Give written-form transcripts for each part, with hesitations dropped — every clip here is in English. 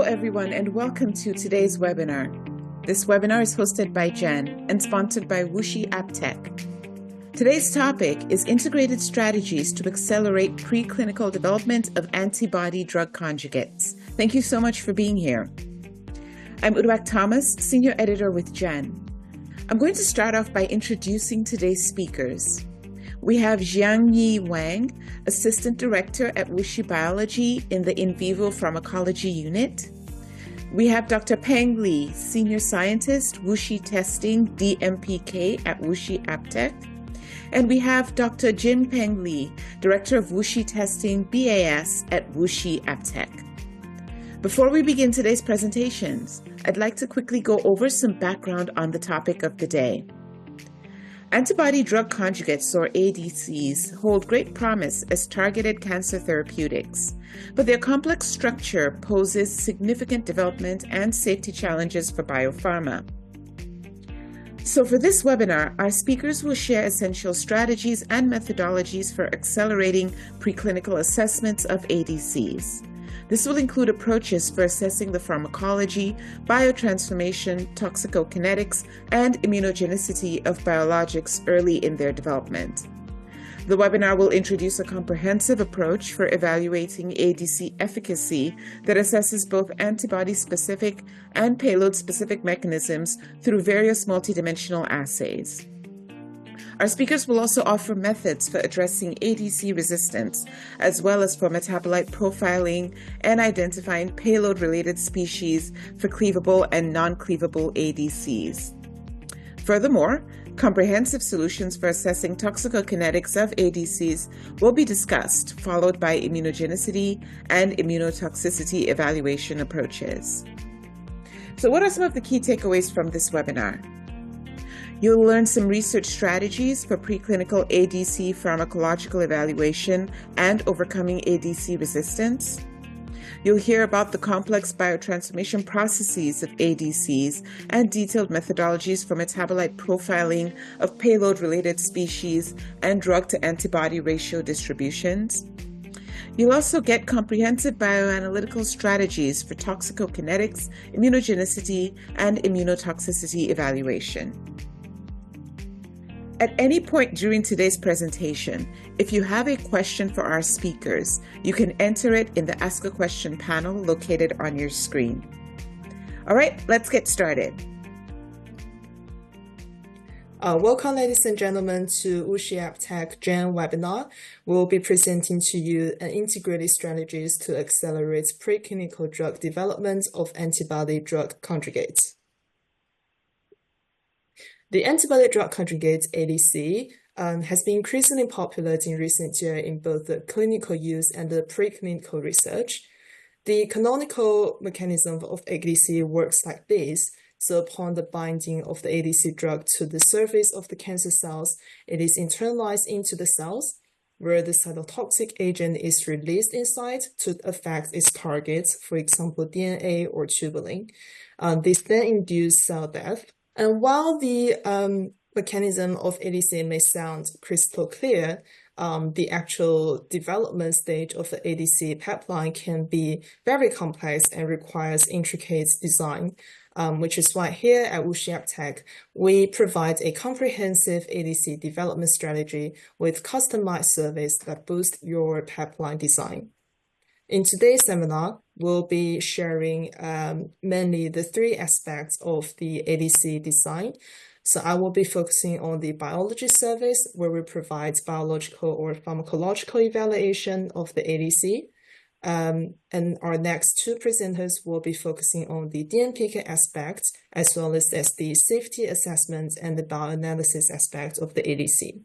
everyone, and welcome to today's webinar. This webinar is hosted by Jen and sponsored by WuXi AppTech. Today's topic is integrated strategies to accelerate preclinical development of antibody-drug conjugates. Thank you so much for being here. I'm Uduak Thomas, Senior Editor with Jen. I'm going to start off by introducing today's speakers. We have Jiangyi Wang, Assistant Director at WuXi Biology in the In Vivo Pharmacology Unit. We have Dr. Peng Li, Senior Scientist, WuXi Testing, DMPK at WuXi AppTech. And we have Dr. Jin-Peng Li, Director of WuXi Testing, BAS at WuXi AppTech. Before we begin today's presentations, I'd like to quickly go over some background on the topic of the day. Antibody-drug conjugates, or ADCs, hold great promise as targeted cancer therapeutics, but their complex structure poses significant development and safety challenges for biopharma. So for this webinar, our speakers will share essential strategies and methodologies for accelerating preclinical assessments of ADCs. This will include approaches for assessing the pharmacology, biotransformation, toxicokinetics, and immunogenicity of biologics early in their development. The webinar will introduce a comprehensive approach for evaluating ADC efficacy that assesses both antibody-specific and payload-specific mechanisms through various multidimensional assays. Our speakers will also offer methods for addressing ADC resistance, as well as for metabolite profiling and identifying payload-related species for cleavable and non-cleavable ADCs. Furthermore, comprehensive solutions for assessing toxicokinetics of ADCs will be discussed, followed by immunogenicity and immunotoxicity evaluation approaches. So what are some of the key takeaways from this webinar? You'll learn some research strategies for preclinical ADC pharmacological evaluation and overcoming ADC resistance. You'll hear about the complex biotransformation processes of ADCs and detailed methodologies for metabolite profiling of payload-related species and drug-to-antibody ratio distributions. You'll also get comprehensive bioanalytical strategies for toxicokinetics, immunogenicity, and immunotoxicity evaluation. At any point during today's presentation, if you have a question for our speakers, you can enter it in the Ask a Question panel located on your screen. All right, let's get started. Welcome, ladies and gentlemen, to WuXi AppTech Jen webinar. We'll be presenting to you an integrated strategies to accelerate preclinical drug development of antibody-drug conjugates. The antibody-drug conjugate ADC has been increasingly popular in recent years in both the clinical use and the preclinical research. The canonical mechanism of ADC works like this. So upon the binding of the ADC drug to the surface of the cancer cells, it is internalized into the cells, where the cytotoxic agent is released inside to affect its targets, for example, DNA or tubulin. This then induces cell death. And while the mechanism of ADC may sound crystal clear, the actual development stage of the ADC pipeline can be very complex and requires intricate design, which is why here at WuXi AppTech, we provide a comprehensive ADC development strategy with customized service that boosts your pipeline design. In today's seminar, we'll be sharing mainly the three aspects of the ADC design. So I will be focusing on the biology service, where we provide biological or pharmacological evaluation of the ADC. And our next two presenters will be focusing on the DMPK aspect, as well as the safety assessment and the bioanalysis aspect of the ADC.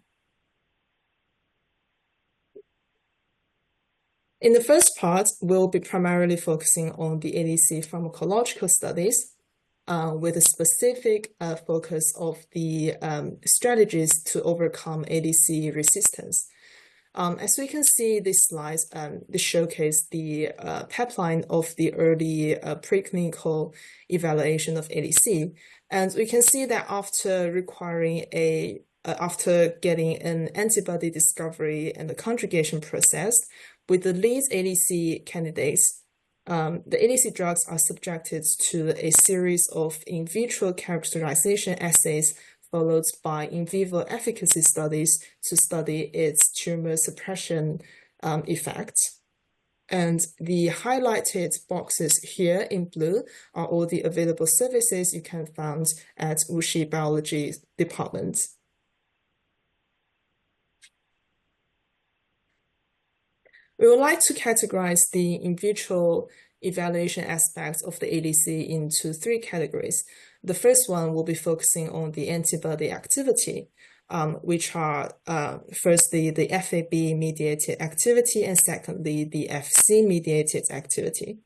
In the first part, we'll be primarily focusing on the ADC pharmacological studies with a specific focus of the strategies to overcome ADC resistance. As we can see, these slides showcase the pipeline of the early preclinical evaluation of ADC. And we can see that after getting an antibody discovery and the conjugation process, with the lead ADC candidates, the ADC drugs are subjected to a series of in vitro characterization assays followed by in vivo efficacy studies to study its tumor suppression effects. And the highlighted boxes here in blue are all the available services you can find at WuXi Biology Department. We would like to categorize the in vitro evaluation aspects of the ADC into 3 categories. The first one will be focusing on the antibody activity, which are firstly the FAB-mediated activity and secondly the FC-mediated activity.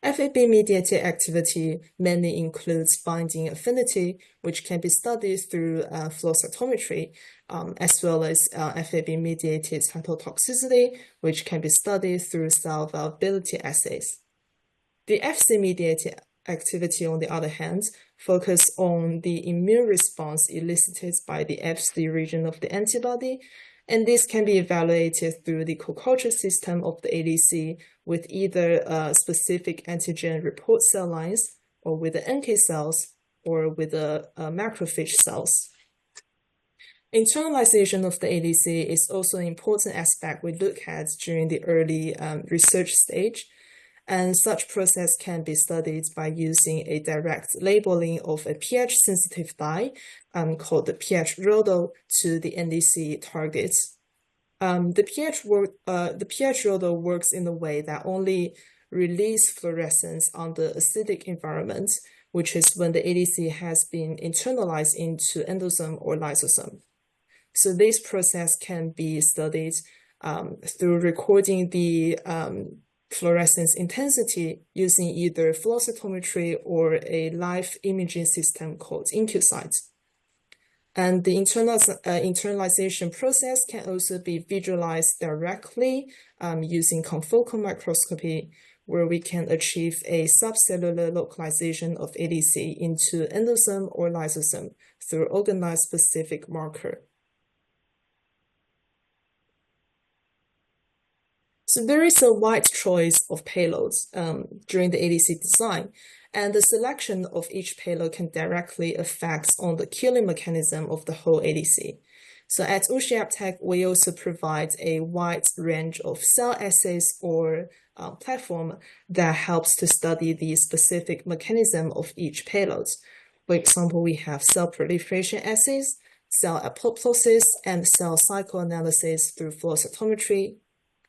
FAB-mediated activity mainly includes binding affinity, which can be studied through flow cytometry, as well as FAB-mediated cytotoxicity, which can be studied through cell viability assays. The FC-mediated activity, on the other hand, focus on the immune response elicited by the Fc region of the antibody, and this can be evaluated through the co-culture system of the ADC with either specific antigen report cell lines, or with the NK cells, or with the macrophage cells. Internalization of the ADC is also an important aspect we look at during the early research stage, and such process can be studied by using a direct labeling of a pH-sensitive dye called the pH rhodo to the NDC targets. The pH rhodo works in a way that only releases fluorescence under acidic environment, which is when the ADC has been internalized into endosome or lysosome. So this process can be studied through recording the fluorescence intensity using either flow cytometry or a live imaging system called InQSight. And the internalization process can also be visualized directly using confocal microscopy, where we can achieve a subcellular localization of ADC into endosome or lysosome through organoid-specific marker. So there is a wide choice of payloads during the ADC design, and the selection of each payload can directly affect on the killing mechanism of the whole ADC. So at WuXi AppTec, we also provide a wide range of cell assays or platform that helps to study the specific mechanism of each payload. For example, we have cell proliferation assays, cell apoptosis, and cell cycle analysis through flow cytometry.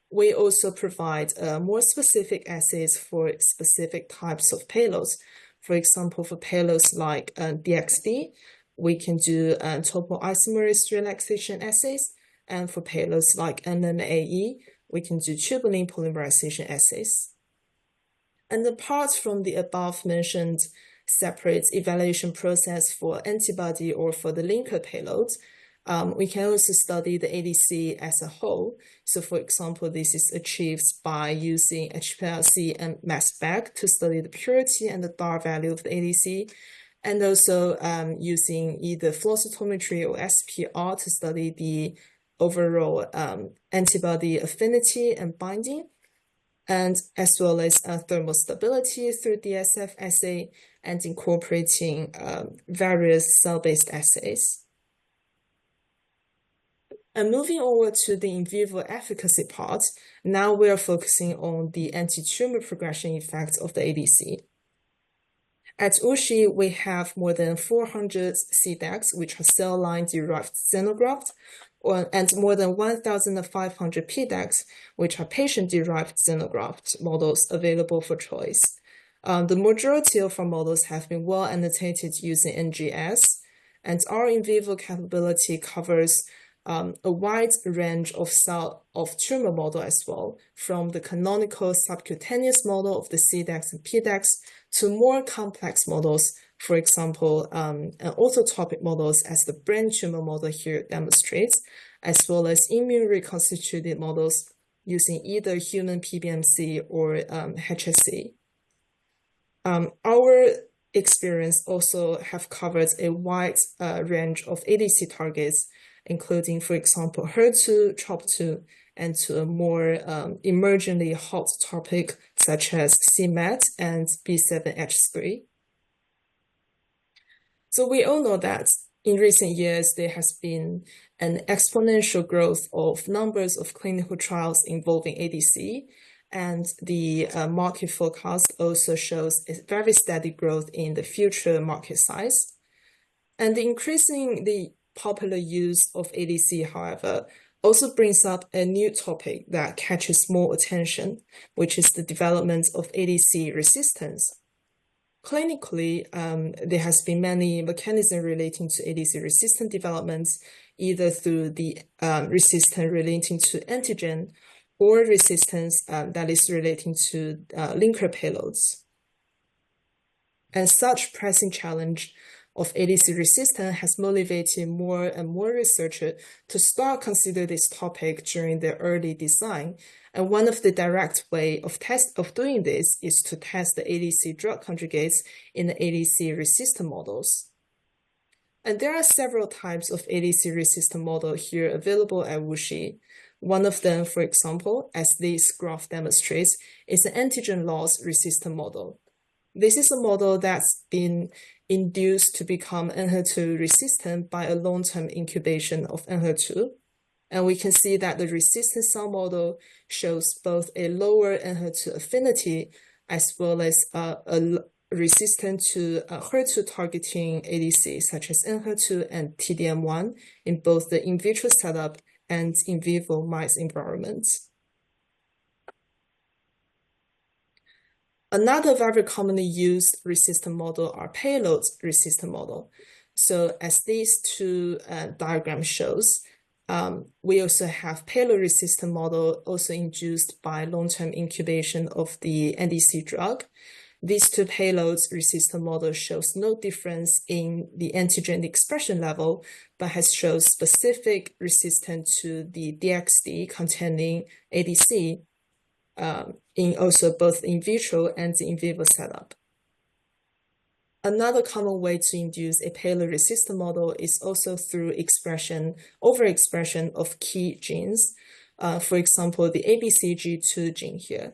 We also provide more specific assays for specific types of payloads. For example, for payloads like DXD, we can do topoisomerase relaxation assays, and for payloads like MMAE, we can do tubulin polymerization assays. And apart from the above-mentioned separate evaluation process for antibody or for the linker payloads, we can also study the ADC as a whole. So for example, this is achieved by using HPLC and mass spec to study the purity and the DAR value of the ADC, and also using either flow cytometry or SPR to study the overall antibody affinity and binding, and as well as thermal stability through DSF assay, and incorporating various cell-based assays. And moving over to the in vivo efficacy part, now we are focusing on the anti-tumor progression effects of the ADC. At WuXi, we have more than 400 CDACs, which are cell line-derived xenografts, and more than 1,500 PDACs, which are patient-derived xenograft models available for choice. The majority of our models have been well annotated using NGS, and our in vivo capability covers a wide range of tumor model as well, from the canonical subcutaneous model of the CDACs and PDACs to more complex models, for example, autotopic models as the brain tumor model here demonstrates, as well as immune reconstituted models using either human PBMC or HSC. Our experience also have covered a wide range of ADC targets, including, for example, HER2, TROP2, and to a more emergingly hot topic, such as c-Met and B7H3. So we all know that in recent years, there has been an exponential growth of numbers of clinical trials involving ADC, and the market forecast also shows a very steady growth in the future market size. And the increasingly popular use of ADC, however, also brings up a new topic that catches more attention, which is the development of ADC resistance. Clinically, there has been many mechanisms relating to ADC resistant developments, either through the resistance relating to antigen or resistance that is relating to linker payloads. And such pressing challenge of ADC resistance has motivated more and more researchers to start consider this topic during their early design. And one of the direct way of doing this is to test the ADC drug conjugates in the ADC resistant models. And there are several types of ADC resistant model here available at WuXi. One of them, for example, as this graph demonstrates, is an antigen loss resistant model. This is a model that's been induced to become Enhertu resistant by a long-term incubation of Enhertu. And we can see that the resistant cell model shows both a lower Enhertu affinity as well as a resistance to HER2 targeting ADCs such as Enhertu and TDM1 in both the in vitro setup and in vivo mice environments. Another very commonly used resistant model are payload resistant model. So as these two diagrams shows, we also have payload resistant model also induced by long-term incubation of the NDC drug. These two payloads resistant model shows no difference in the antigen expression level, but has shown specific resistance to the DXd containing ADC in also both in vitro and in vivo setup. Another common way to induce a payload resistant model is also through overexpression of key genes. For example, the ABCG2 gene here.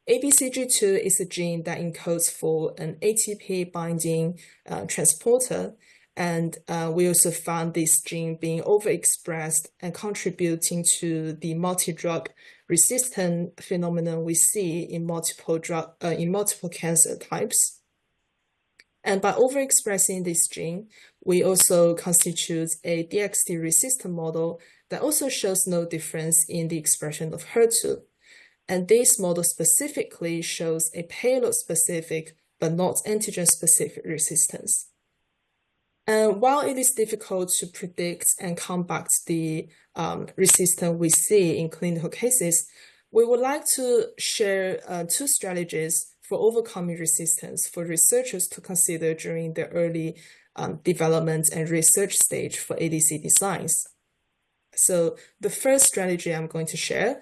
ABCG2 is a gene that encodes for an ATP binding transporter. And we also found this gene being overexpressed and contributing to the multi-drug resistant phenomenon we see in multiple cancer types. And by overexpressing this gene, we also constitute a DXd resistant model that also shows no difference in the expression of HER2. And this model specifically shows a payload-specific but not antigen-specific resistance. And while it is difficult to predict and combat the resistance we see in clinical cases, we would like to share two strategies for overcoming resistance for researchers to consider during the early development and research stage for ADC designs. So the first strategy I'm going to share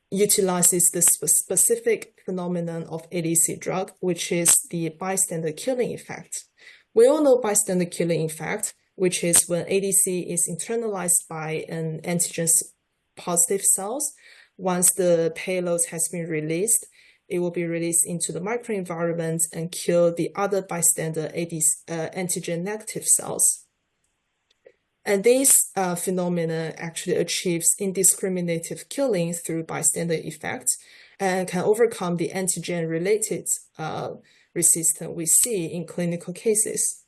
utilizes the specific phenomenon of ADC drug, which is the bystander killing effect. We all know bystander killing effect, which is when ADC is internalized by an antigen-positive cells. Once the payload has been released, it will be released into the microenvironment and kill the other bystander antigen-negative cells. And this phenomenon actually achieves indiscriminative killing through bystander effect and can overcome the antigen-related resistance we see in clinical cases.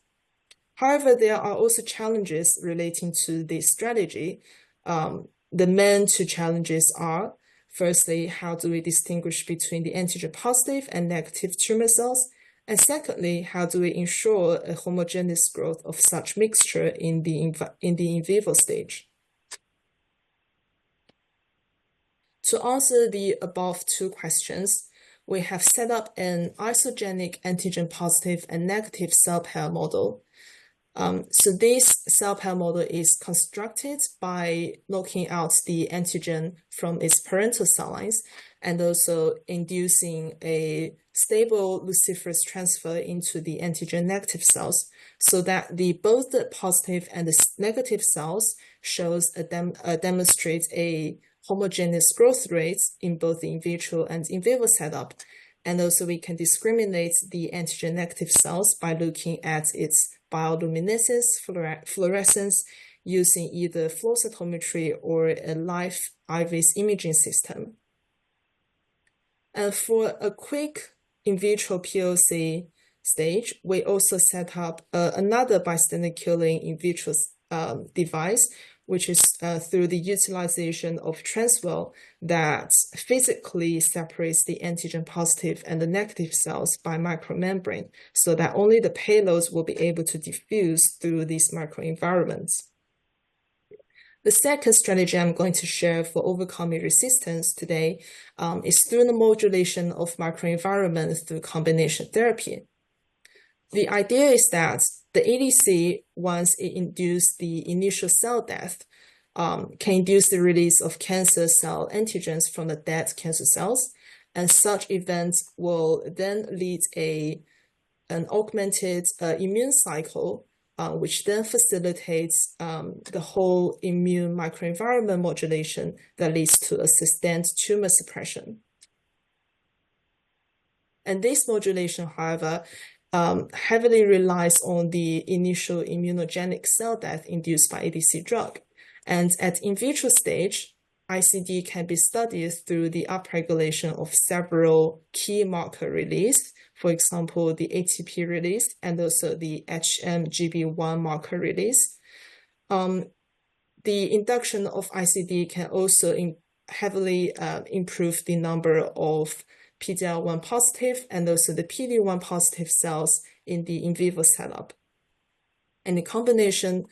However, there are also challenges relating to this strategy. The main two challenges are, firstly, how do we distinguish between the antigen-positive and negative tumor cells? And secondly, how do we ensure a homogeneous growth of such mixture in the in vivo stage? To answer the above two questions, we have set up an isogenic antigen-positive and negative cell pair model. So this cell pair model is constructed by knocking out the antigen from its parental cell lines and also inducing a stable luciferase transfer into the antigen-negative cells so that both the positive and the negative cells demonstrate a homogeneous growth rates in both the in vitro and in vivo setup. And also we can discriminate the antigen-negative cells by looking at its bioluminescence, fluorescence, using either flow cytometry or a live IVIS imaging system. And for a quick in vitro POC stage, we also set up another bystander killing in vitro device, which is through the utilization of transwell that physically separates the antigen positive and the negative cells by micromembrane, so that only the payloads will be able to diffuse through these microenvironments. The second strategy I'm going to share for overcoming resistance today is through the modulation of microenvironment through combination therapy. The idea is that the ADC, once it induces the initial cell death, can induce the release of cancer cell antigens from the dead cancer cells, and such events will then lead an augmented immune cycle, which then facilitates the whole immune microenvironment modulation that leads to a sustained tumor suppression. And this modulation, however, heavily relies on the initial immunogenic cell death induced by ADC drug. And at in vitro stage, ICD can be studied through the upregulation of several key marker release, for example, the ATP release and also the HMGB1 marker release. The induction of ICD can also heavily improve the number of PD-L1 positive and also the PD-1 positive cells in the in vivo setup. And the combination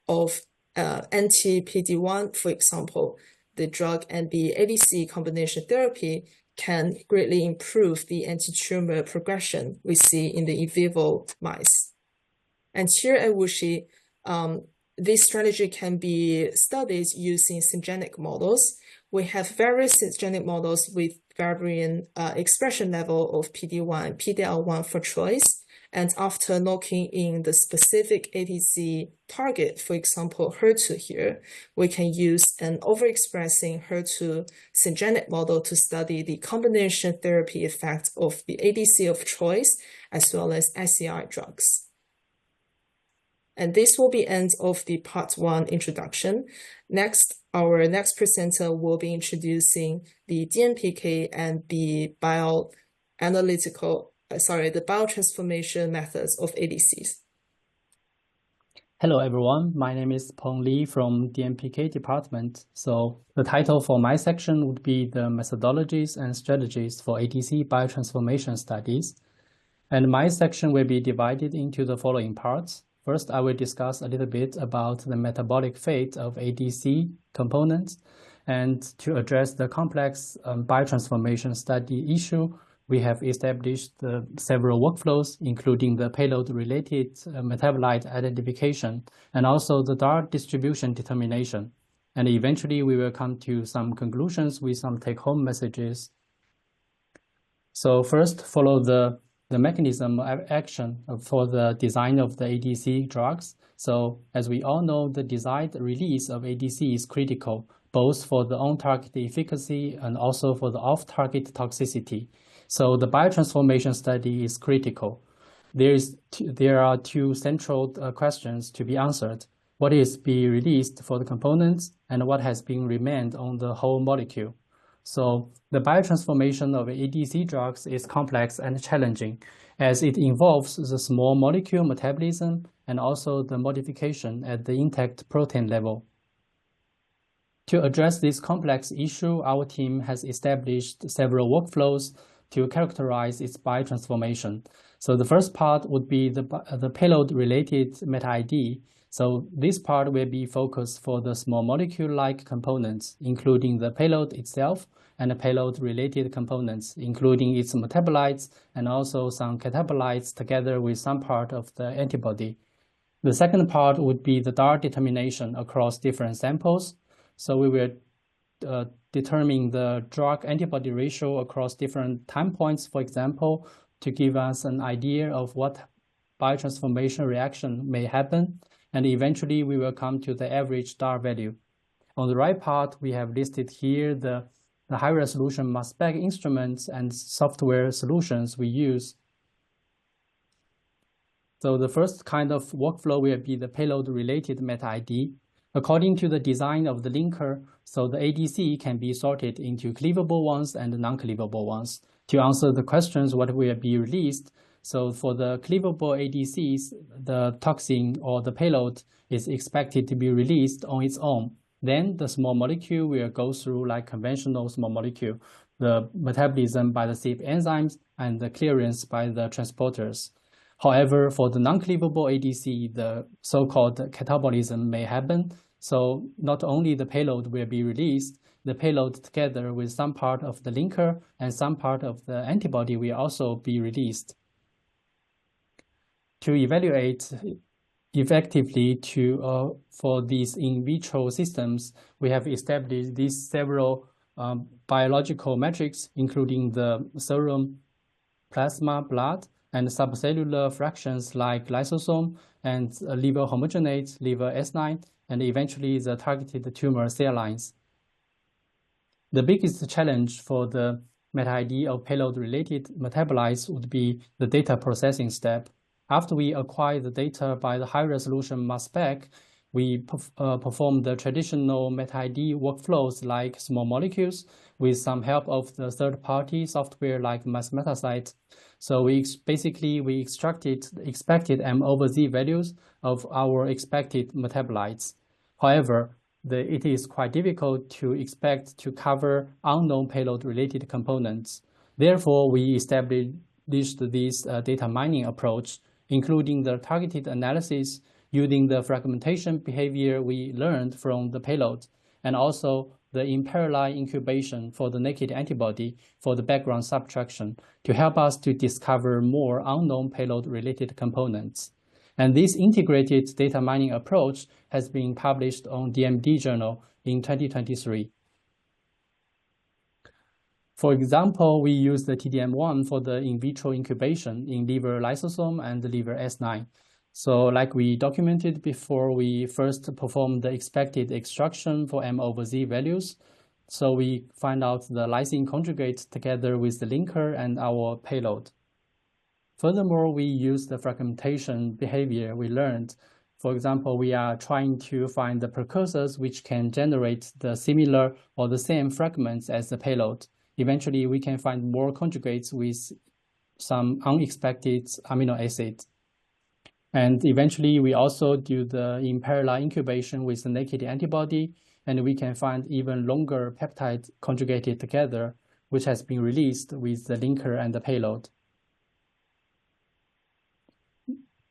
of anti-PD-1, for example, the drug and the ADC combination therapy can greatly improve the anti-tumor progression we see in the in vivo mice. And here at WuXi, this strategy can be studied using syngeneic models. We have various syngeneic models with varying expression level of PD-1 and PD-L1 for choice. And after knocking in the specific ADC target, for example, HER2 here, we can use an overexpressing HER2 syngeneic model to study the combination therapy effect of the ADC of choice, as well as SCI drugs. And this will be end of the part 1 introduction. Next, our next presenter will be introducing the DMPK and the biotransformation methods of ADCs. Hello, everyone. My name is Peng Li from DMPK department. So the title for my section would be the methodologies and strategies for ADC biotransformation studies. And my section will be divided into the following parts. First, I will discuss a little bit about the metabolic fate of ADC components. And to address the complex biotransformation study issue, we have established several workflows, including the payload-related metabolite identification, and also the DAR distribution determination. And eventually, we will come to some conclusions with some take-home messages. So first, follow the mechanism of action for the design of the ADC drugs. So as we all know, the desired release of ADC is critical, both for the on-target efficacy and also for the off-target toxicity. So the biotransformation study is critical. There are two central questions to be answered. What is being released for the components and what has been remained on the whole molecule? So the biotransformation of ADC drugs is complex and challenging as it involves the small molecule metabolism and also the modification at the intact protein level. To address this complex issue, our team has established several workflows to characterize its biotransformation. So the first part would be the payload-related meta-ID. So this part will be focused for the small molecule-like components, including the payload itself and the payload-related components, including its metabolites and also some catabolites together with some part of the antibody. The second part would be the DAR determination across different samples. So we will determine the drug-antibody ratio across different time points, for example, to give us an idea of what biotransformation reaction may happen. And eventually, we will come to the average DAR value. On the right part, we have listed here the high-resolution mass spec instruments and software solutions we use. So the first kind of workflow will be the payload-related meta-ID. According to the design of the linker, so the ADC can be sorted into cleavable ones and non-cleavable ones. To answer the questions, what will be released? So for the cleavable ADCs, the toxin or the payload is expected to be released on its own. Then the small molecule will go through like conventional small molecule, the metabolism by the CYP enzymes and the clearance by the transporters. However, for the non-cleavable ADC, the so-called catabolism may happen. So not only the payload will be released, the payload together with some part of the linker and some part of the antibody will also be released. To evaluate effectively for these in vitro systems, we have established these several biological metrics, including the serum, plasma, blood, and subcellular fractions like lysosome and liver homogenate, liver S9, and eventually the targeted tumor cell lines. The biggest challenge for the meta-ID of payload-related metabolites would be the data processing step. After we acquire the data by the high-resolution mass spec, we perform the traditional meta-ID workflows like small molecules with some help of the third-party software like MassMetaSite. So we extracted the expected M/Z values of our expected metabolites. However, it is quite difficult to expect to cover unknown payload-related components. Therefore, we established this data mining approach, including the targeted analysis using the fragmentation behavior we learned from the payload, and also the in parallel incubation for the naked antibody for the background subtraction to help us to discover more unknown payload-related components. And this integrated data mining approach has been published on DMD Journal in 2023. For example, we use the TDM1 for the in vitro incubation in liver lysosome and liver S9. So like we documented before, we first perform the expected extraction for M/Z values. So we find out the lysine conjugate together with the linker and our payload. Furthermore, we use the fragmentation behavior we learned. For example, we are trying to find the precursors which can generate the similar or the same fragments as the payload. Eventually, we can find more conjugates with some unexpected amino acids. And eventually, we also do the in parallel incubation with the naked antibody, and we can find even longer peptide conjugated together, which has been released with the linker and the payload.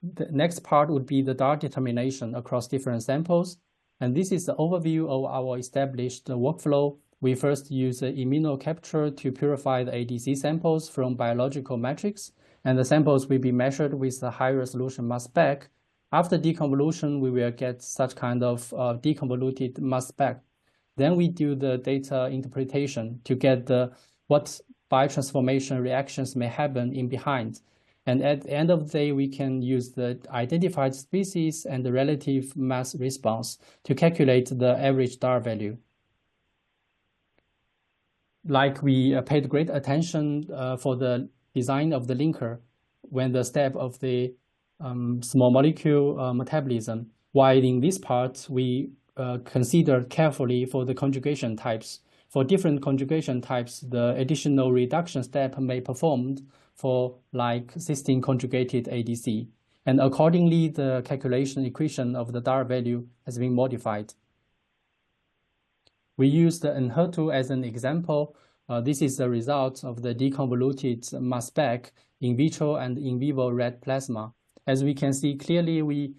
The next part would be the DAR determination across different samples. And this is the overview of our established workflow. We first use immunocapture to purify the ADC samples from biological matrix, and the samples will be measured with the high-resolution mass spec. After deconvolution, we will get such kind of deconvoluted mass spec. Then we do the data interpretation to get what biotransformation reactions may happen in behind. And at the end of the day, we can use the identified species and the relative mass response to calculate the average DAR value. Like we paid great attention for the design of the linker when the step of the small molecule metabolism, while in this part, we considered carefully for the conjugation types. For different conjugation types, the additional reduction step may be performed for like cysteine conjugated ADC. And accordingly, the calculation equation of the DAR value has been modified. We use the Enhertu as an example. This is the result of the deconvoluted mass spec in vitro and in vivo red plasma. As we can see clearly, we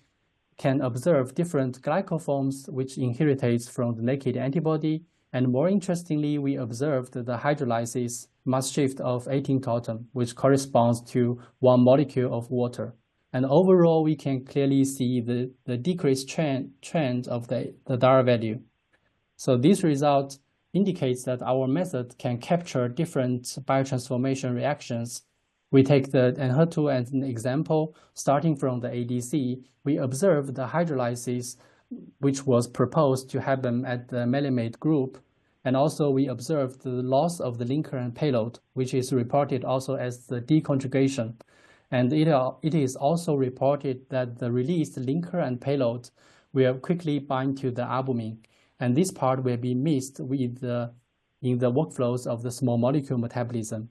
can observe different glycoforms which inherited from the naked antibody. And more interestingly, we observed the hydrolysis mass shift of 18 totem, which corresponds to 1 molecule of water. And overall, we can clearly see the decreased trend of the DAR value. So this result indicates that our method can capture different biotransformation reactions. We take the Enhertu as an example. Starting from the ADC, we observe the hydrolysis which was proposed to happen at the Melimate group. And also we observed the loss of the linker and payload, which is reported also as the deconjugation. And it is also reported that the released linker and payload will quickly bind to the albumin. And this part will be missed in the workflows of the small molecule metabolism.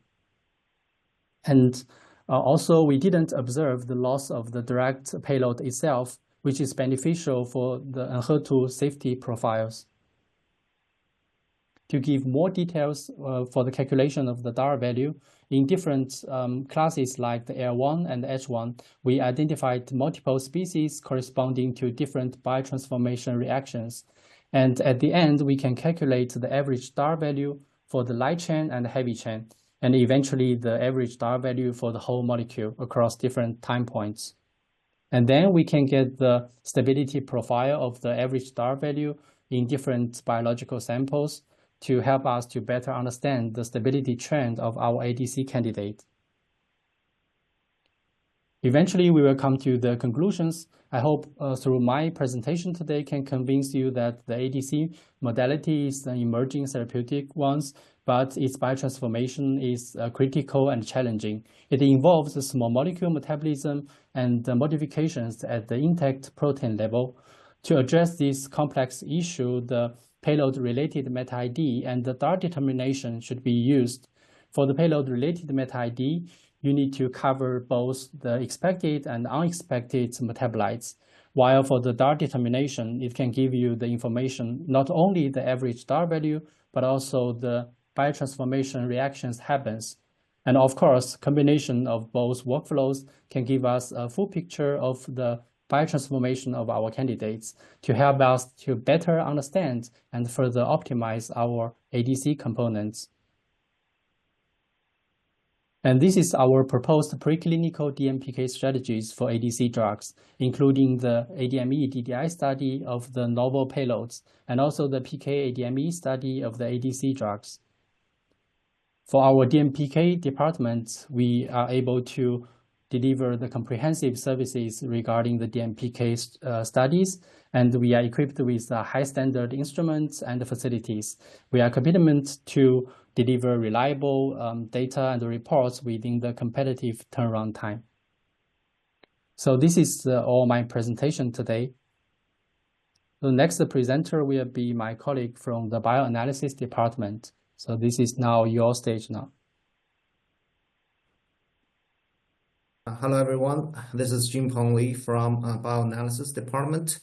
And also, we didn't observe the loss of the direct payload itself, which is beneficial for the HER2 safety profiles. To give more details for the calculation of the DAR value, in different classes like the L1 and H1, we identified multiple species corresponding to different biotransformation reactions. And at the end, we can calculate the average DAR value for the light chain and the heavy chain, and eventually the average DAR value for the whole molecule across different time points. And then we can get the stability profile of the average DAR value in different biological samples to help us to better understand the stability trend of our ADC candidate. Eventually, we will come to the conclusions. I hope through my presentation today can convince you that the ADC modality is an emerging therapeutic one, but its biotransformation is critical and challenging. It involves the small molecule metabolism and the modifications at the intact protein level. To address this complex issue, the payload-related meta-ID and the DAR determination should be used. For the payload-related meta-ID, you need to cover both the expected and unexpected metabolites, while for the DAR determination, it can give you the information, not only the average DAR value, but also the biotransformation reactions happens. And of course, combination of both workflows can give us a full picture of the biotransformation of our candidates to help us to better understand and further optimize our ADC components. And this is our proposed preclinical DMPK strategies for ADC drugs, including the ADME-DDI study of the novel payloads, and also the PK-ADME study of the ADC drugs. For our DMPK department, we are able to deliver the comprehensive services regarding the DMPK studies, and we are equipped with high standard instruments and facilities. We are committed to deliver reliable data and reports within the competitive turnaround time. So this is all my presentation today. The next presenter will be my colleague from the bioanalysis department. So this is now your stage now. Hello, everyone. This is Jinpeng Li from Bioanalysis Department.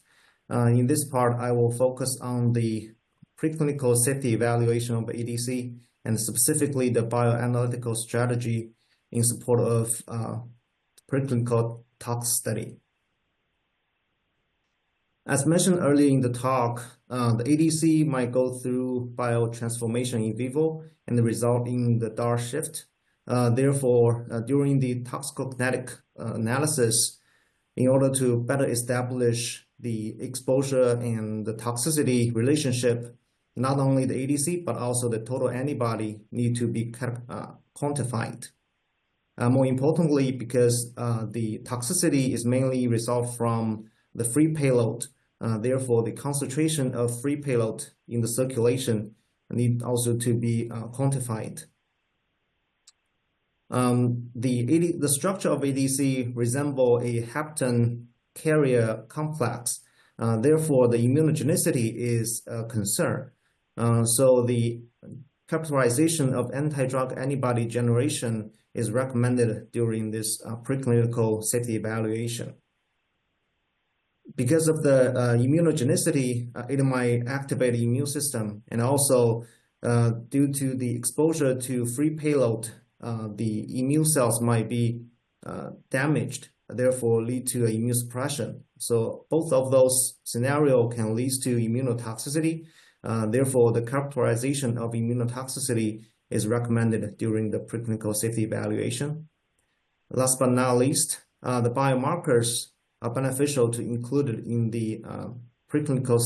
In this part, I will focus on the preclinical safety evaluation of ADC and specifically the bioanalytical strategy in support of preclinical tox study. As mentioned earlier in the talk, the ADC might go through biotransformation in vivo and result in the DAR shift. Therefore, during the toxicokinetic analysis, in order to better establish the exposure and the toxicity relationship, not only the ADC, but also the total antibody need to be quantified. More importantly, because the toxicity is mainly result from the free payload, therefore the concentration of free payload in the circulation need also to be quantified. The structure of ADC resemble a hapten carrier complex. Therefore, the immunogenicity is a concern. So the characterization of anti-drug antibody generation is recommended during this preclinical safety evaluation. Because of the immunogenicity, it might activate the immune system, and also due to the exposure to free payload, the immune cells might be damaged, therefore lead to immune suppression. So both of those scenarios can lead to immunotoxicity. Therefore, the characterization of immunotoxicity is recommended during the preclinical safety evaluation. Last but not least, the biomarkers are beneficial to include in the preclinical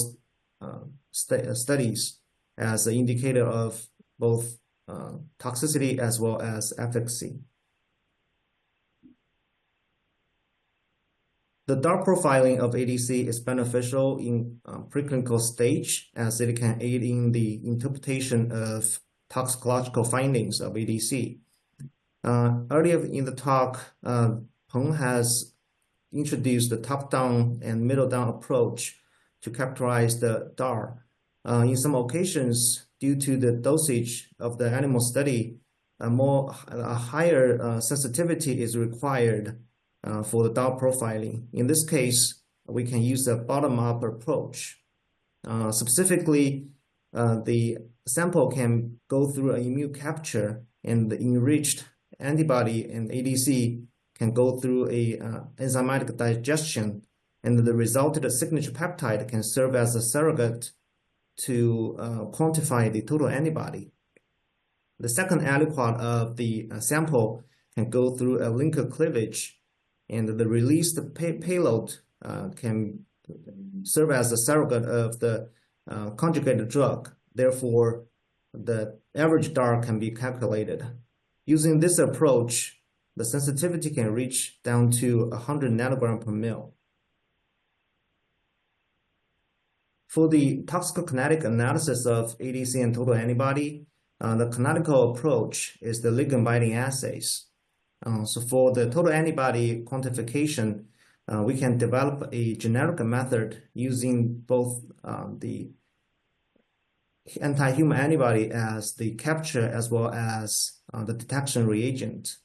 studies as an indicator of both toxicity as well as efficacy. The DAR profiling of ADC is beneficial in preclinical stage as it can aid in the interpretation of toxicological findings of ADC. Earlier in the talk, Peng has introduced the top-down and middle-down approach to characterize the DAR. In some occasions, due to the dosage of the animal study, a higher sensitivity is required for the DAR profiling. In this case, we can use a bottom-up approach. Specifically, the sample can go through an immune capture, and the enriched antibody and ADC can go through a enzymatic digestion, and the resulted signature peptide can serve as a surrogate to quantify the total antibody. The second aliquot of the sample can go through a linker cleavage, and the released payload can serve as a surrogate of the conjugated drug. Therefore, the average DAR can be calculated. Using this approach, the sensitivity can reach down to 100 nanogram per mil. For the toxicokinetic analysis of ADC and total antibody, the canonical approach is the ligand-binding assays. So for the total antibody quantification, we can develop a generic method using both the anti-human antibody as the capture as well as the detection reagent.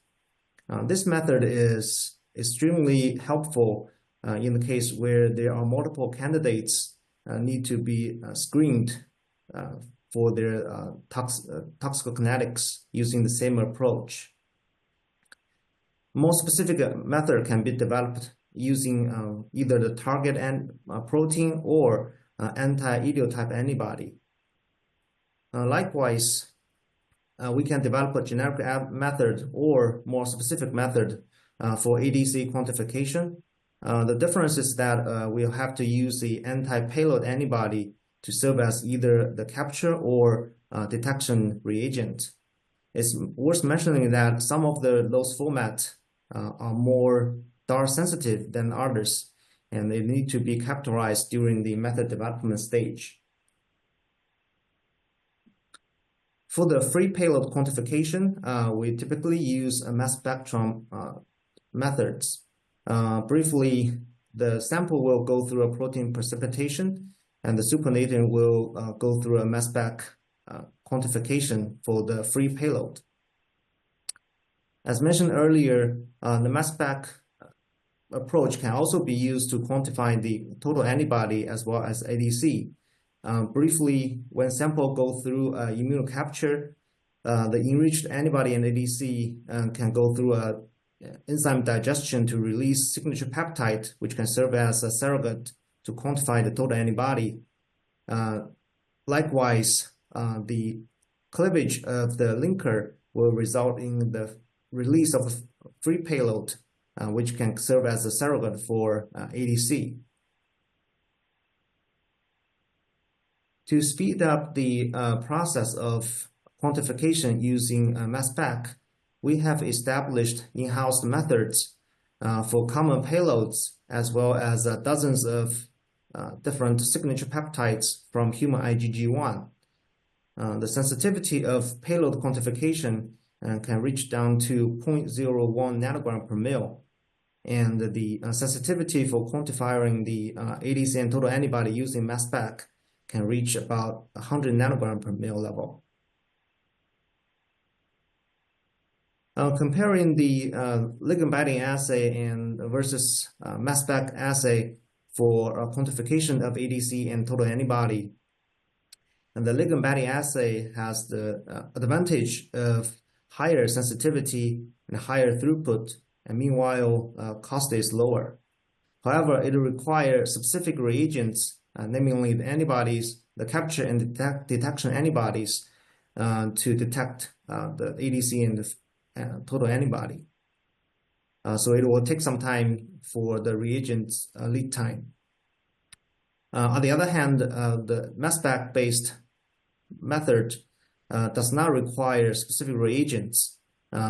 This method is extremely helpful in the case where there are multiple candidates need to be screened for their toxicokinetics using the same approach. More specific method can be developed using either the target protein or anti-idiotype antibody. Likewise, we can develop a generic method or more specific method for ADC quantification. The difference is that we'll have to use the anti-payload antibody to serve as either the capture or detection reagent. It's worth mentioning that some of those formats are more DAR sensitive than others, and they need to be characterized during the method development stage. For the free payload quantification, we typically use a mass spectrum methods. Briefly, the sample will go through a protein precipitation, and the supernatant will go through a mass spec quantification for the free payload. As mentioned earlier, the mass spec approach can also be used to quantify the total antibody as well as ADC. Briefly, when sample go through immunocapture, the enriched antibody and ADC can go through a enzyme digestion to release signature peptide, which can serve as a surrogate to quantify the total antibody. Likewise, the cleavage of the linker will result in the release of a free payload, which can serve as a surrogate for ADC. To speed up the process of quantification using mass spec, we have established in-house methods for common payloads as well as dozens of different signature peptides from human IgG1. The sensitivity of payload quantification can reach down to 0.01 nanogram per mil, and the sensitivity for quantifying the ADC and total antibody using mass spec can reach about 100 nanogram per mil level. Comparing the ligand-binding assay and versus mass spec assay for quantification of ADC and total antibody, and the ligand-binding assay has the advantage of higher sensitivity and higher throughput, and meanwhile cost is lower. However, it requires specific reagents, namely the antibodies, the capture and detection antibodies, to detect the ADC and the total antibody. So it will take some time for the reagents lead time. On the other hand, the mass spec based method does not require specific reagents,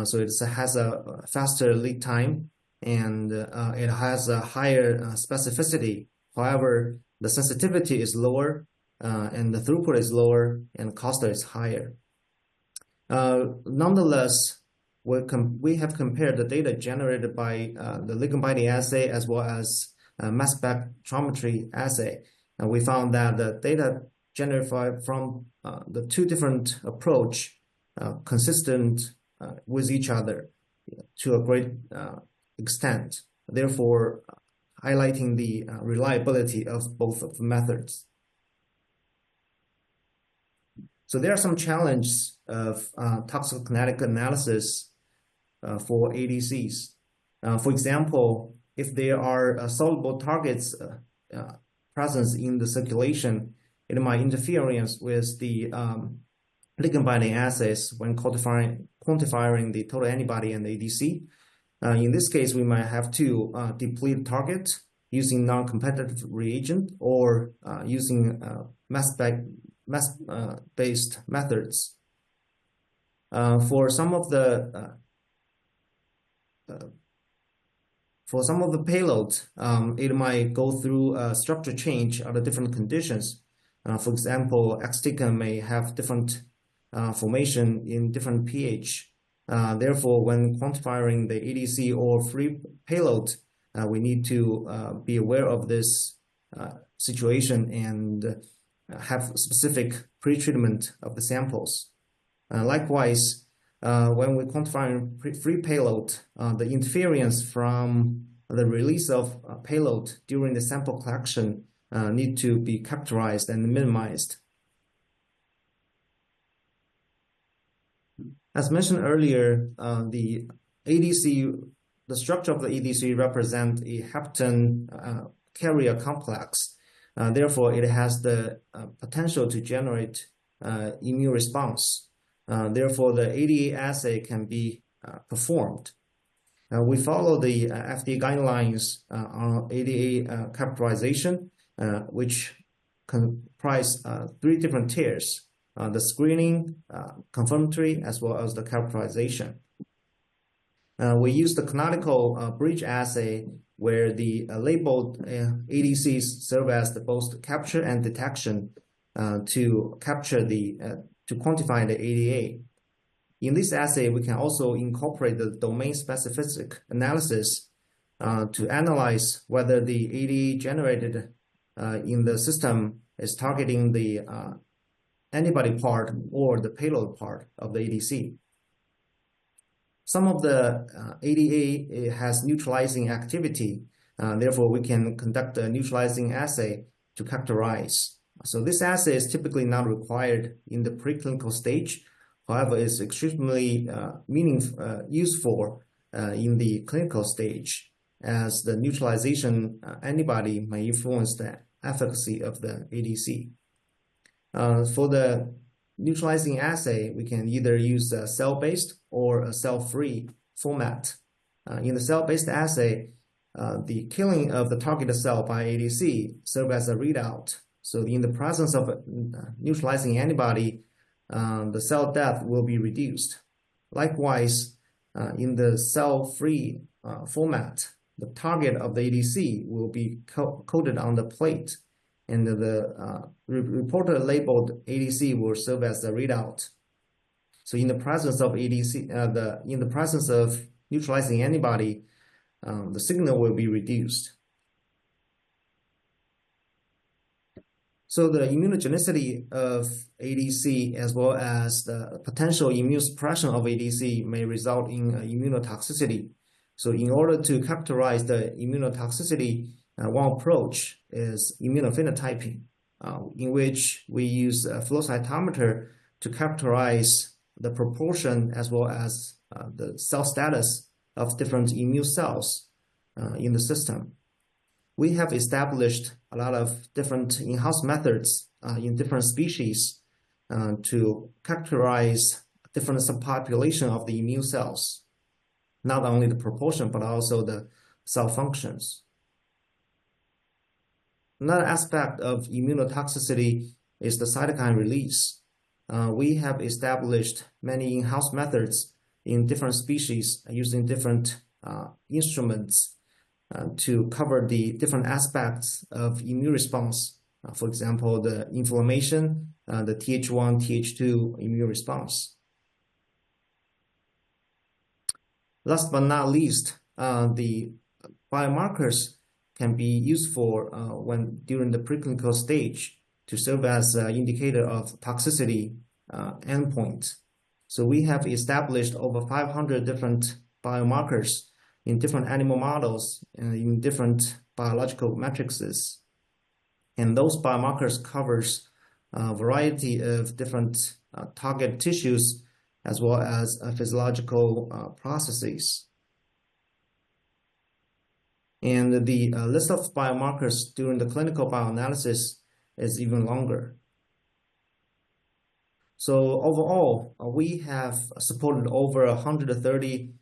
so it has a faster lead time, and it has a higher specificity. However, the sensitivity is lower, and the throughput is lower, and cost is higher. Nonetheless, we have compared the data generated by the ligand binding assay as well as mass spectrometry assay. And we found that the data generated from the two different approach consistent with each other to a great extent, therefore highlighting the reliability of both of the methods. So there are some challenges of toxicokinetic analysis for ADCs. For example, if there are soluble targets presence in the circulation, it might interfere with the ligand binding assays when quantifying the total antibody and the ADC. In this case, we might have to deplete target using non-competitive reagent or using mass-based methods. For some of the payloads, it might go through a structure change under different conditions. For example, exatecan may have different formation in different pH. Therefore, when quantifying the ADC or free payload, we need to be aware of this situation and have specific pretreatment of the samples. Likewise, when we quantify free payload, the interference from the release of payload during the sample collection need to be characterized and minimized. As mentioned earlier, the structure of the ADC represents a heptane carrier complex. Therefore, it has the potential to generate immune response. Therefore, the ADA assay can be performed. We follow the FDA guidelines on ADA characterization, which comprise 3 different tiers: the screening, confirmatory, as well as the characterization. We use the canonical bridge assay, where the labeled ADCs serve as the both capture and detection to quantify the ADA. In this assay, we can also incorporate the domain-specific analysis to analyze whether the ADA generated in the system is targeting the antibody part or the payload part of the ADC. Some of the ADA has neutralizing activity. Therefore, we can conduct a neutralizing assay to characterize. So this assay is typically not required in the preclinical stage. However, it's extremely useful in the clinical stage, as the neutralization antibody may influence the efficacy of the ADC. For the neutralizing assay, we can either use a cell-based or a cell-free format. In the cell-based assay, the killing of the targeted cell by ADC serves as a readout. So in the presence of a neutralizing antibody, the cell death will be reduced. Likewise, in the cell-free format, the target of the ADC will be coded on the plate, and the reported labeled ADC will serve as a readout. So in the presence of in the presence of neutralizing antibody, the signal will be reduced. So the immunogenicity of ADC as well as the potential immune suppression of ADC may result in immunotoxicity. So in order to characterize the immunotoxicity, one approach is immunophenotyping, in which we use a flow cytometer to characterize the proportion as well as the cell status of different immune cells in the system. We have established a lot of different in-house methods in different species to characterize different subpopulation of the immune cells, not only the proportion, but also the cell functions. Another aspect of immunotoxicity is the cytokine release. We have established many in-house methods in different species using different instruments to cover the different aspects of immune response. For example, the inflammation, the Th1, Th2 immune response. Last but not least, the biomarkers can be used for during the preclinical stage to serve as an indicator of toxicity endpoint. So we have established over 500 different biomarkers in different animal models and in different biological matrices. And those biomarkers covers a variety of different target tissues as well as physiological processes. And the list of biomarkers during the clinical bioanalysis is even longer. So overall, we have supported over 130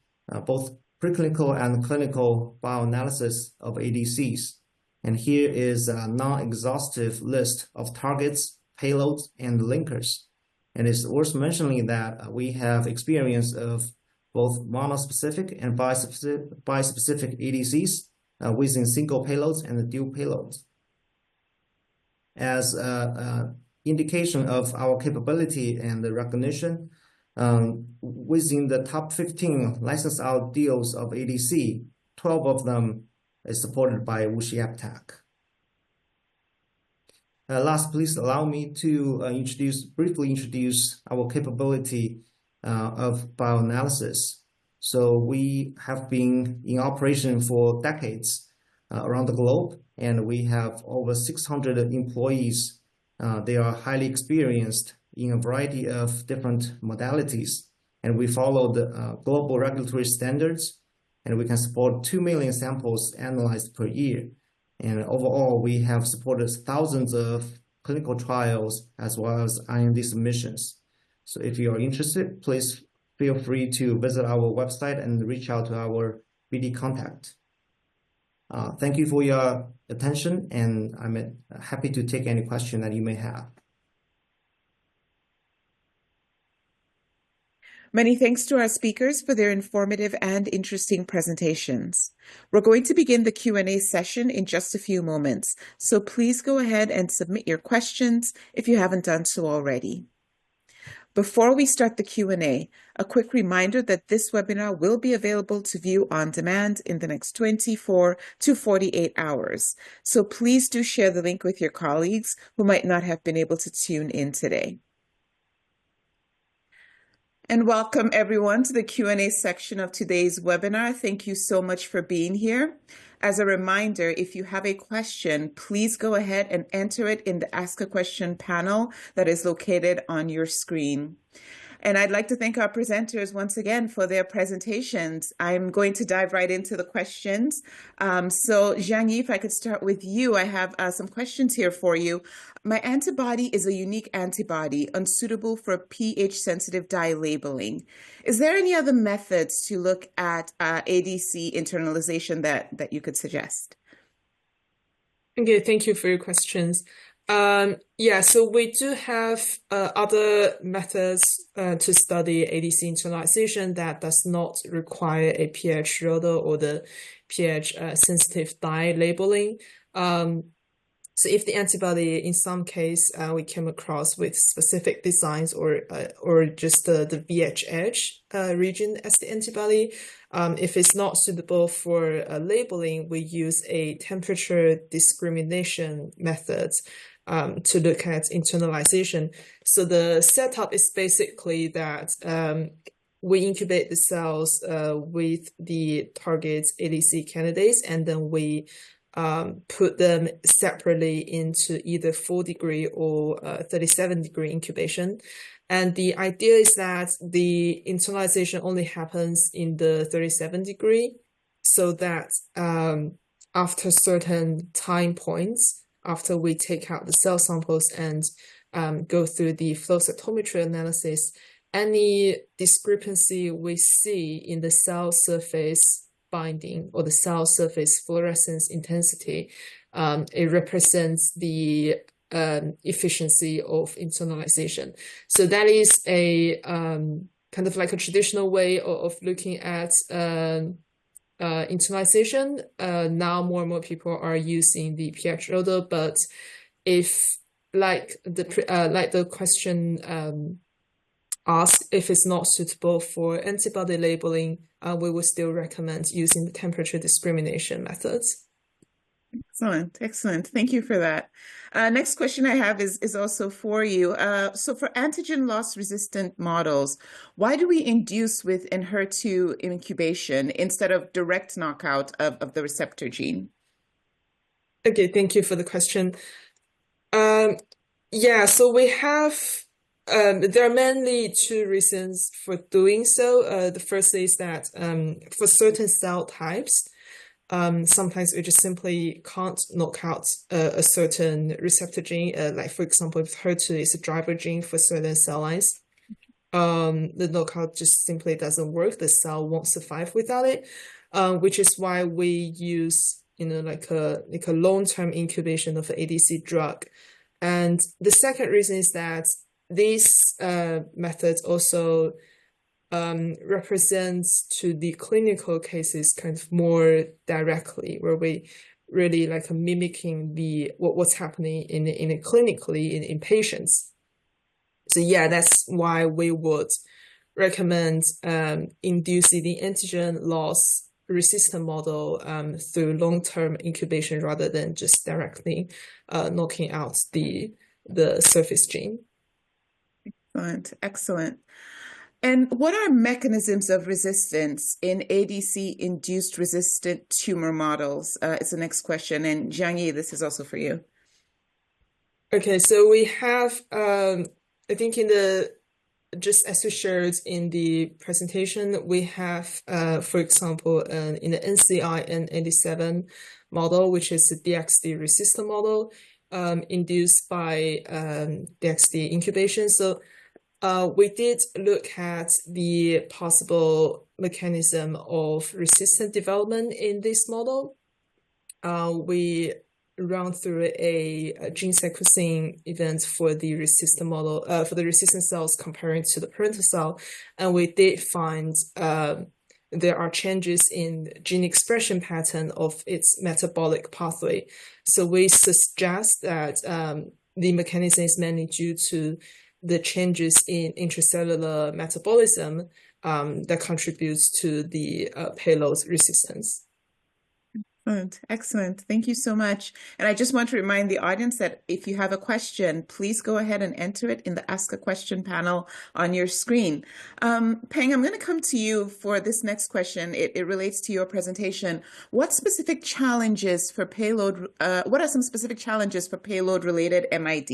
both preclinical and clinical bioanalysis of ADCs. And here is a non-exhaustive list of targets, payloads, and linkers. And it's worth mentioning that we have experience of both monospecific and bispecific ADCs within single payloads and dual payloads. As an indication of our capability and the recognition, within the top 15 licensed out deals of ADC, 12 of them is supported by WuXi AppTec. Last, please allow me to briefly introduce our capability of bioanalysis. So we have been in operation for decades around the globe, and we have over 600 employees. They are highly experienced in a variety of different modalities, and we follow the global regulatory standards, and we can support 2 million samples analyzed per year. And overall, we have supported thousands of clinical trials as well as IND submissions. So if you are interested, please feel free to visit our website and reach out to our BD contact. Thank you for your attention, and I'm happy to take any question that you may have. Many thanks to our speakers for their informative and interesting presentations. We're going to begin the Q&A session in just a few moments, so please go ahead and submit your questions if you haven't done so already. Before we start the Q&A, a quick reminder that this webinar will be available to view on demand in the next 24 to 48 hours. So please do share the link with your colleagues who might not have been able to tune in today. And welcome everyone to the Q&A section of today's webinar. Thank you so much for being here. As a reminder, if you have a question, please go ahead and enter it in the Ask a Question panel that is located on your screen. And I'd like to thank our presenters once again for their presentations. I'm going to dive right into the questions. So Zhang, if I could start with you, I have some questions here for you. My antibody is a unique antibody, unsuitable for pH-sensitive dye labeling. Is there any other methods to look at ADC internalization that you could suggest? Okay, thank you for your questions. Yeah, so we do have other methods to study ADC internalization that does not require a pH rotor or the pH sensitive dye labeling. So if the antibody, in some case, we came across with specific designs or just the VHH region as the antibody, if it's not suitable for labeling, we use a temperature discrimination method to look at internalization. So the setup is basically that we incubate the cells with the target ADC candidates, and then we put them separately into either 4-degree or 37-degree incubation. And the idea is that the internalization only happens in the 37-degree, so that after certain time points, after we take out the cell samples and go through the flow cytometry analysis, any discrepancy we see in the cell surface binding or the cell surface fluorescence intensity, it represents the efficiency of internalization. So that is a kind of like a traditional way of looking at internalization. Now more and more people are using the pH loader, but if like the question asked, if it's not suitable for antibody labeling, we will still recommend using the temperature discrimination methods. Excellent, excellent. Thank you for that. Next question I have is also for you. So for antigen loss resistant models, why do we induce with HER2 incubation instead of direct knockout of the receptor gene? Okay, thank you for the question. Yeah, so we have there are mainly two reasons for doing so. The first is that for certain cell types, sometimes we just simply can't knock out a certain receptor gene. Like for example, if HER2 is a driver gene for certain cell lines, the knockout just simply doesn't work. The cell won't survive without it, which is why we use like a long-term incubation of the ADC drug. And the second reason is that these methods also represents to the clinical cases kind of more directly, where we really like mimicking what's happening in clinically in patients. So yeah, that's why we would recommend inducing the antigen loss resistant model through long-term incubation rather than just directly knocking out the surface gene. Excellent, excellent. And what are mechanisms of resistance in ADC-induced resistant tumor models? Is the next question. And Jiangyi, this is also for you. Okay, so we have, I think just as we shared in the presentation, we have, for example, in the NCI N87 model, which is a DXd resistant model, induced by DXd incubation. So we did look at the possible mechanism of resistant development in this model. We run through a gene sequencing event for the resistant model, for the resistant cells comparing to the parental cell, and we did find there are changes in gene expression pattern of its metabolic pathway. So we suggest that the mechanism is mainly due to the changes in intracellular metabolism that contributes to the payload resistance. Excellent, excellent. Thank you so much. And I just want to remind the audience that if you have a question, please go ahead and enter it in the Ask a Question panel on your screen. Peng, I'm going to come to you for this next question. It relates to your presentation. What are some specific challenges for payload-related MID?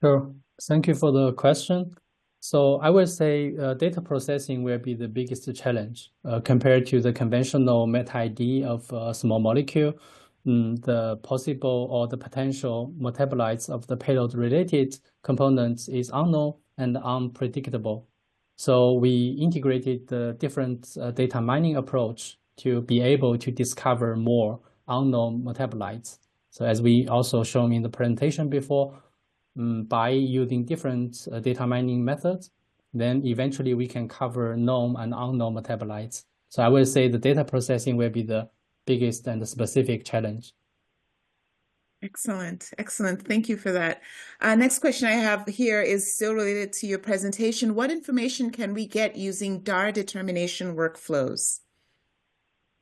Sure. Thank you for the question. So I would say data processing will be the biggest challenge compared to the conventional MetID of a small molecule. The possible or the potential metabolites of the payload-related components is unknown and unpredictable. So we integrated the different data mining approach to be able to discover more unknown metabolites. So as we also shown in the presentation before, by using different data mining methods, then eventually we can cover known and unknown metabolites. So I would say the data processing will be the biggest and the specific challenge. Excellent, excellent. Thank you for that. Next question I have here is still related to your presentation. What information can we get using DAR determination workflows?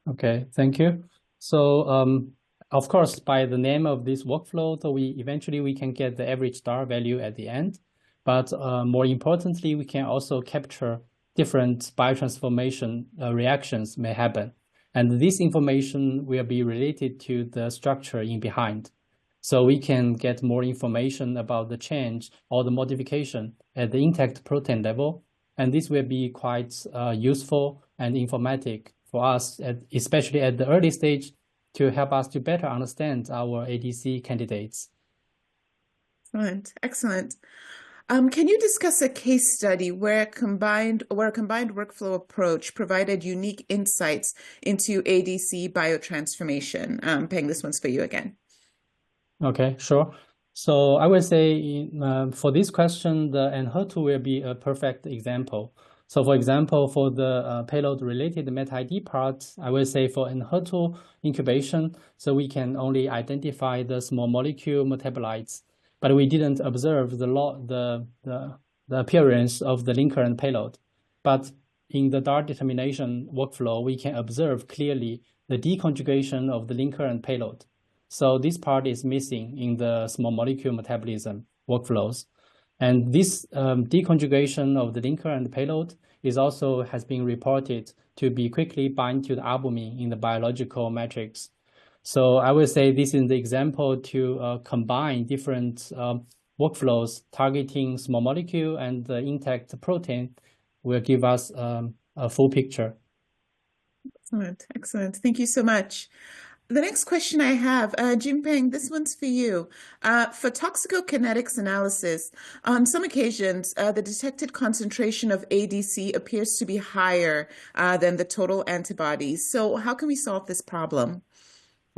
Okay, thank you. So of course, by the name of this workflow, so we can get the average DAR value at the end. But more importantly, we can also capture different biotransformation reactions may happen. And this information will be related to the structure in behind. So we can get more information about the change or the modification at the intact protein level. And this will be quite useful and informative for us, especially at the early stage, to help us to better understand our ADC candidates. Excellent, excellent. Can you discuss a case study where a combined workflow approach provided unique insights into ADC biotransformation? Peng, this one's for you again. Okay, sure. So I would say for this question, the Enhertu will be a perfect example. So for example, for the payload-related meta-ID part, I will say for HER2 incubation, so we can only identify the small molecule metabolites, but we didn't observe the appearance of the linker and payload. But in the DAR determination workflow, we can observe clearly the deconjugation of the linker and payload. So this part is missing in the small molecule metabolism workflows. And this deconjugation of the linker and payload has been reported to be quickly bind to the albumin in the biological matrix. So I would say this is the example to combine different workflows targeting small molecule and the intact protein will give us a full picture. Excellent, excellent. Thank you so much. The next question I have, Jinpeng, this one's for you. For toxicokinetics analysis, on some occasions, the detected concentration of ADC appears to be higher than the total antibodies. So how can we solve this problem?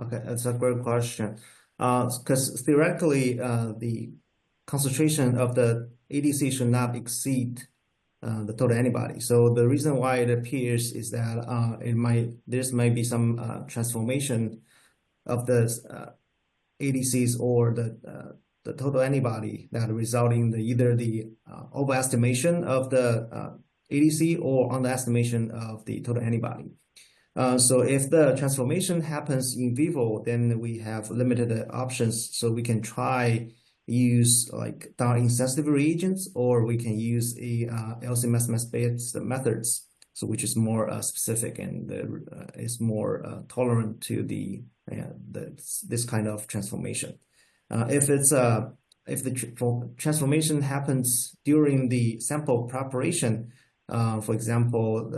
Okay, that's a great question. Because theoretically, the concentration of the ADC should not exceed the total antibody. So the reason why it appears is that there might be some transformation of the ADCs or the total antibody that result in either the overestimation of the ADC or underestimation of the total antibody. So if the transformation happens in vivo, then we have limited options. So we can try use like DAR insensitive reagents, or we can use a LC-MS-based methods, so which is more specific and is more tolerant to this kind of transformation. If the transformation happens during the sample preparation, for example,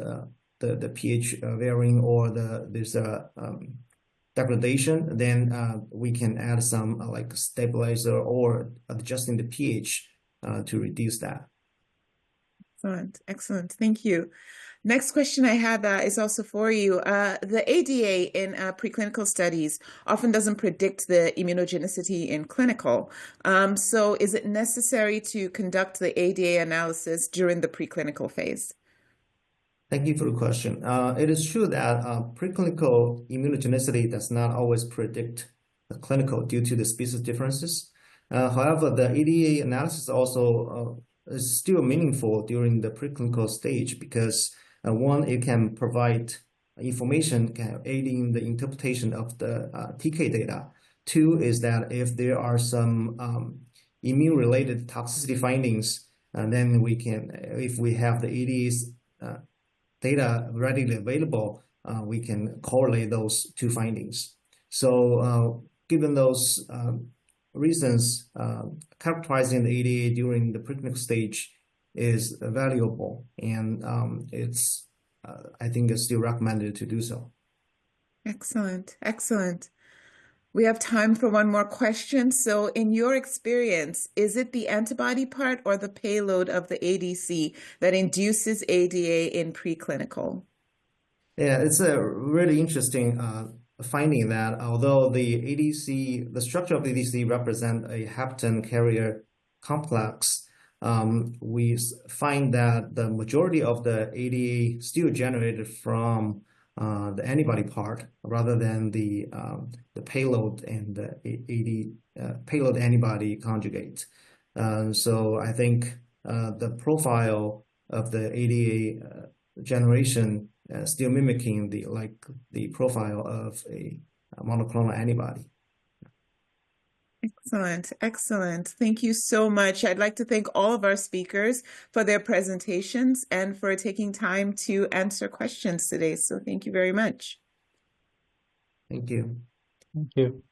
the pH varying or there's a degradation, then we can add some like stabilizer or adjusting the pH to reduce that. Excellent, excellent. Thank you. Next question I have is also for you. The ADA in preclinical studies often doesn't predict the immunogenicity in clinical. So is it necessary to conduct the ADA analysis during the preclinical phase? Thank you for the question. It is true that preclinical immunogenicity does not always predict the clinical due to the species differences. However, the ADA analysis also is still meaningful during the preclinical stage because one, it can provide information aiding the interpretation of the TK data. Two is that if there are some immune-related toxicity findings, then we can, if we have the ADA's data readily available, we can correlate those two findings. So given those reasons, characterizing the ADA during the preclinical stage is valuable, and I think it's still recommended to do so. Excellent, excellent. We have time for one more question. So in your experience, is it the antibody part or the payload of the ADC that induces ADA in preclinical? Yeah, it's a really interesting finding that although the structure of the ADC represent a hapten carrier complex, we find that the majority of the ADA still generated from the antibody part rather than the payload and the payload antibody conjugate. So I think the profile of the ADA generation still mimicking the profile of a monoclonal antibody. Excellent, excellent. Thank you so much. I'd like to thank all of our speakers for their presentations and for taking time to answer questions today. So thank you very much. Thank you. Thank you.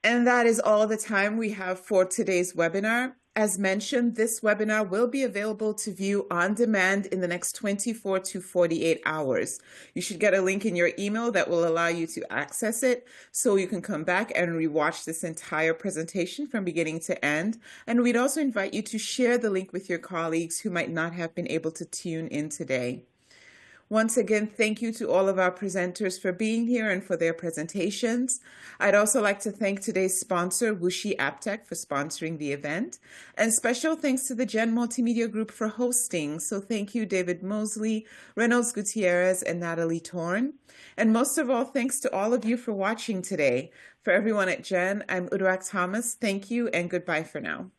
And that is all the time we have for today's webinar. As mentioned, this webinar will be available to view on demand in the next 24 to 48 hours. You should get a link in your email that will allow you to access it, so you can come back and rewatch this entire presentation from beginning to end. And we'd also invite you to share the link with your colleagues who might not have been able to tune in today. Once again, thank you to all of our presenters for being here and for their presentations. I'd also like to thank today's sponsor, Wuxi AppTec, for sponsoring the event. And special thanks to the Gen Multimedia Group for hosting. So thank you, David Mosley, Reynolds Gutierrez, and Natalie Torn. And most of all, thanks to all of you for watching today. For everyone at Gen, I'm Uduak Thomas. Thank you and goodbye for now.